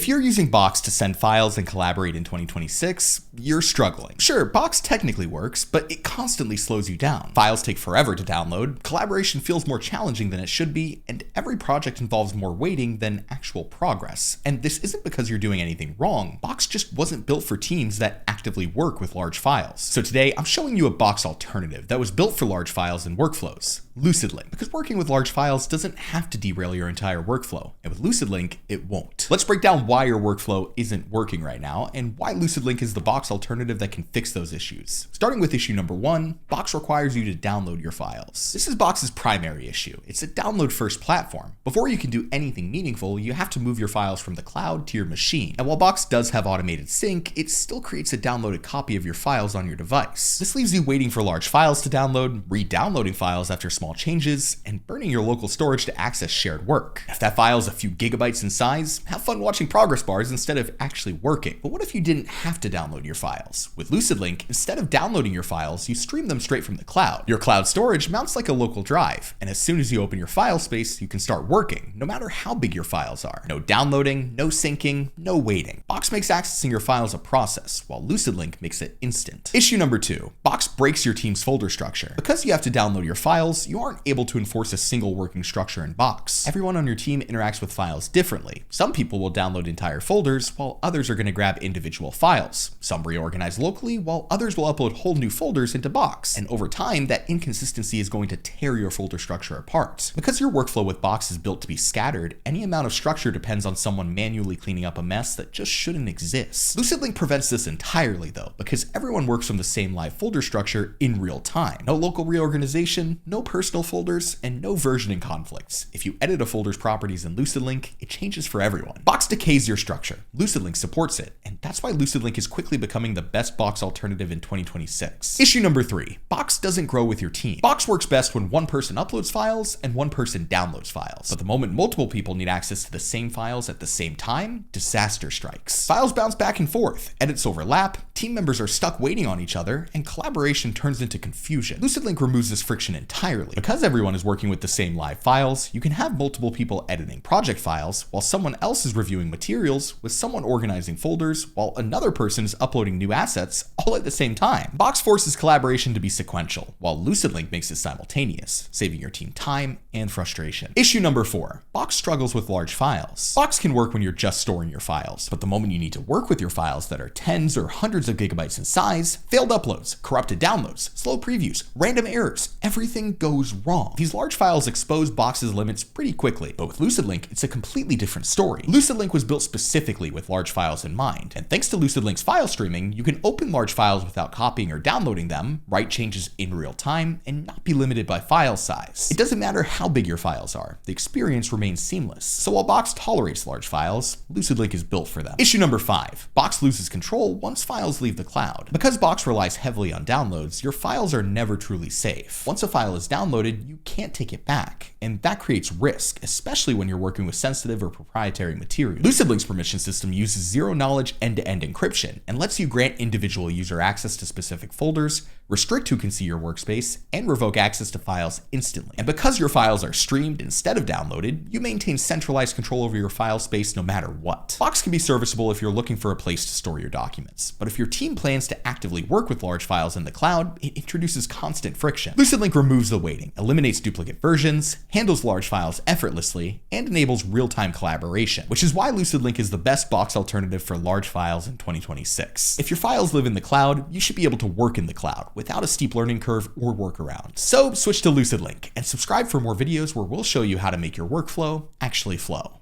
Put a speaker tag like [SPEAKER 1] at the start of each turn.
[SPEAKER 1] If you're using Box to send files and collaborate in 2026, you're struggling. Sure, Box technically works, but it constantly slows you down. Files take forever to download, collaboration feels more challenging than it should be, and every project involves more waiting than actual progress. And this isn't because you're doing anything wrong. Box just wasn't built for teams that actively work with large files. So today, I'm showing you a Box alternative that was built for large files and workflows. LucidLink, because working with large files doesn't have to derail your entire workflow, and with LucidLink, it won't. Let's break down why your workflow isn't working right now, and why LucidLink is the Box alternative that can fix those issues. Starting with issue number 1, Box requires you to download your files. This is Box's primary issue. It's a download-first platform. Before you can do anything meaningful, you have to move your files from the cloud to your machine. And while Box does have automated sync, it still creates a downloaded copy of your files on your device. This leaves you waiting for large files to download, re-downloading files after small changes, and burning your local storage to access shared work. If that file is a few gigabytes in size, have fun watching progress bars instead of actually working. But what if you didn't have to download your files? With LucidLink, instead of downloading your files, you stream them straight from the cloud. Your cloud storage mounts like a local drive, and as soon as you open your file space, you can start working, no matter how big your files are. No downloading, no syncing, no waiting. Box makes accessing your files a process, while LucidLink makes it instant. Issue number 2, Box breaks your team's folder structure. Because you have to download your files, you aren't able to enforce a single working structure in Box. Everyone on your team interacts with files differently. Some people will download entire folders, while others are going to grab individual files. Some reorganize locally, while others will upload whole new folders into Box. And over time, that inconsistency is going to tear your folder structure apart. Because your workflow with Box is built to be scattered, any amount of structure depends on someone manually cleaning up a mess that just shouldn't exist. LucidLink prevents this entirely though, because everyone works from the same live folder structure in real time. No local reorganization, no personal folders, and no versioning conflicts. If you edit a folder's properties in LucidLink, it changes for everyone. Box decays your structure. LucidLink supports it, and that's why LucidLink is quickly becoming the best Box alternative in 2026. Issue number 3, Box doesn't grow with your team. Box works best when one person uploads files and one person downloads files. But the moment multiple people need access to the same files at the same time, disaster strikes. Files bounce back and forth, edits overlap, team members are stuck waiting on each other, and collaboration turns into confusion. LucidLink removes this friction entirely. Because everyone is working with the same live files, you can have multiple people editing project files while someone else is reviewing materials, with someone organizing folders while another person is uploading new assets all at the same time. Box forces collaboration to be sequential, while LucidLink makes it simultaneous, saving your team time and frustration. Issue number 4, Box struggles with large files. Box can work when you're just storing your files, but the moment you need to work with your files that are tens or hundreds of gigabytes in size, failed uploads, corrupted downloads, slow previews, random errors, everything goes wrong. These large files expose Box's limits pretty quickly, but with LucidLink, it's a completely different story. LucidLink was built specifically with large files in mind, and thanks to LucidLink's file streaming, you can open large files without copying or downloading them, write changes in real time, and not be limited by file size. It doesn't matter how big your files are, the experience remains seamless. So while Box tolerates large files, LucidLink is built for them. Issue number 5, Box loses control once files leave the cloud. Because Box relies heavily on downloads, your files are never truly safe. Once a file is downloaded, you can't take it back, and that creates risk, especially when you're working with sensitive or proprietary material. LucidLink's permission system uses zero-knowledge end-to-end encryption and lets you grant individual user access to specific folders, restrict who can see your workspace, and revoke access to files instantly. And because your files are streamed instead of downloaded, you maintain centralized control over your file space no matter what. Box can be serviceable if you're looking for a place to store your documents, but if your team plans to actively work with large files in the cloud, it introduces constant friction. LucidLink removes the waiting, eliminates duplicate versions, handles large files effortlessly, and enables real-time collaboration, which is why LucidLink is the best Box alternative for large files in 2026. If your files live in the cloud, you should be able to work in the cloud without a steep learning curve or workaround. So switch to LucidLink and subscribe for more videos where we'll show you how to make your workflow actually flow.